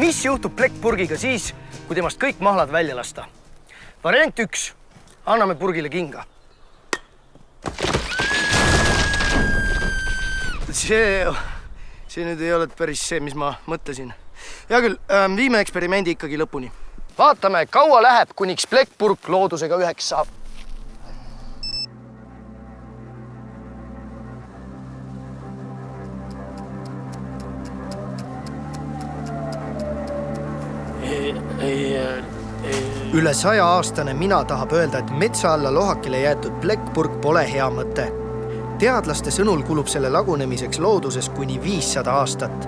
Mis juhtub plekkpurgiga siis, kui temast kõik mahlad välja lasta? Variant 1. Anname purgile kinga. See nüüd ei ole päris see, mis ma mõtlesin. Hea küll, viime eksperimendi ikkagi lõpuni. Vaatame, kaua läheb, kuniks plekkpurk loodusega üheks saab. Üle 100-aastane mina tahab öelda, et metsa alla lohakile jäetud plekkpurk pole hea mõte. Teadlaste sõnul kulub selle lagunemiseks looduses kuni 500 aastat.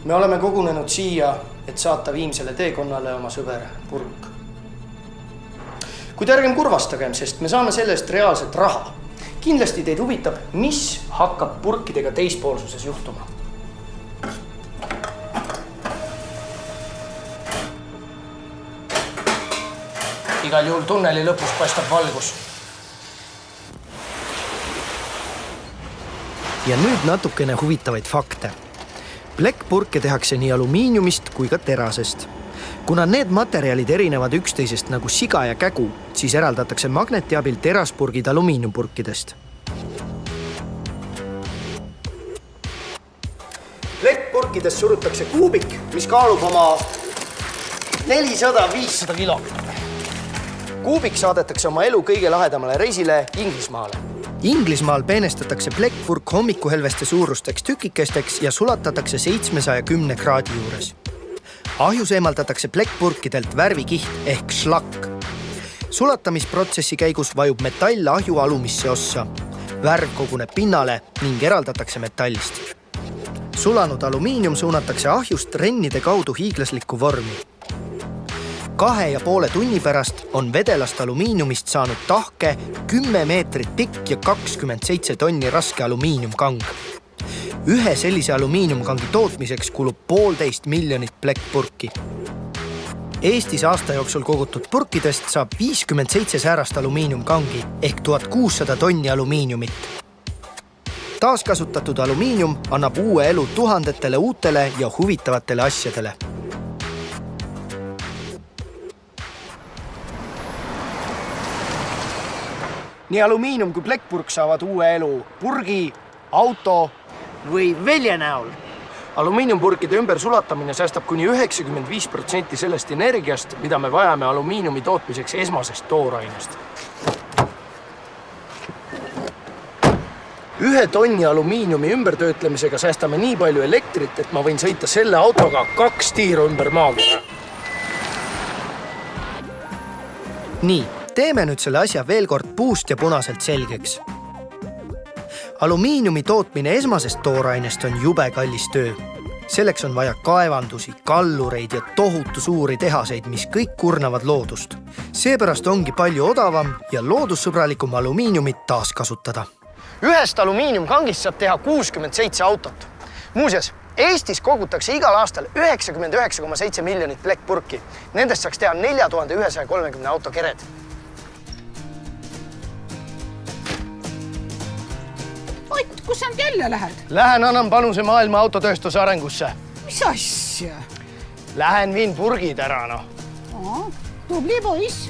Me oleme kogunenud siia, et saata viimsele teekonnale oma sõber purk. Kuid ärgem kurvastagem, sest me saame sellest reaalselt raha. Kindlasti teid huvitab, mis hakkab purkidega teispoolsuses juhtuma. Igal juhul tunneli lõpus paistab valgus. Ja nüüd natukene huvitavaid fakte. Plekkpurke tehakse nii alumiiniumist kui ka terasest. Kuna need materjalid erinevad üksteisest nagu siga ja kägu, siis eraldatakse magneti abil teraspurgid alumiiniumpurkidest. Plekkpurkidest surutakse kuubik, mis kaalub oma 400-500 kilo. Kuubik saadetakse oma elu kõige lahedamale reisile Inglismaale. Inglismaal peenestatakse plekkpurk hommikuhelveste suurusteks tükikesteks ja sulatatakse 710 kraadi juures. Ahjus eemaldatakse plekkpurkidelt värvikiht ehk šlakk. Sulatamisprotsessi käigus vajub metall ahju alumisse ossa. Värv koguneb pinnale ning eraldatakse metallist. Sulanud alumiinium suunatakse ahjust rennide kaudu hiiglaslikku vormi. 2,5 tunni pärast on vedelast alumiiniumist saanud tahke 10 meetrit pikk ja 27 tonni raske alumiiniumkang. Ühe sellise alumiiniumkangi tootmiseks kulub 1,5 miljonit plekkpurki. Eestis aasta jooksul kogutud purkidest saab 57 säärast alumiiniumkangi ehk 1600 tonni alumiiniumit. Taaskasutatud alumiinium annab uue elu tuhandetele uutele ja huvitavatele asjadele. Nii alumiinium kui plekkpurk saavad uue elu purgi, auto või velje näol. Alumiiniumpurkide ümber sulatamine säästab kuni 95% sellest energiast, mida me vajame alumiiniumi tootmiseks esmasest toorainest. 1 tonni alumiiniumi ümbertöötlemisega säästame nii palju elektrit, et ma võin sõita selle autoga 2 tiiru ümber maakera. Nii, teeme nüüd selle asja veel kord puust ja punaselt selgeks. Alumiiniumi tootmine esmasest toorainest on jube kallis töö. Selleks on vaja kaevandusi, kallureid ja tohutu suuri tehaseid, mis kõik kurnavad loodust. Seepärast ongi palju odavam ja loodussõbralikum alumiiniumit taaskasutada. Ühest alumiiniumkangist saab teha 67 autot. Muuseas, Eestis kogutakse igal aastal 99,7 miljonit plekkpurki. Nendest saaks teha 4130 auto kered. Ott, kus sa nüüd jälle lähed? Lähen annan panuse maailma autotööstuse arengusse. Mis asja? Lähen viin purgid ära, noh. Tubli poiss.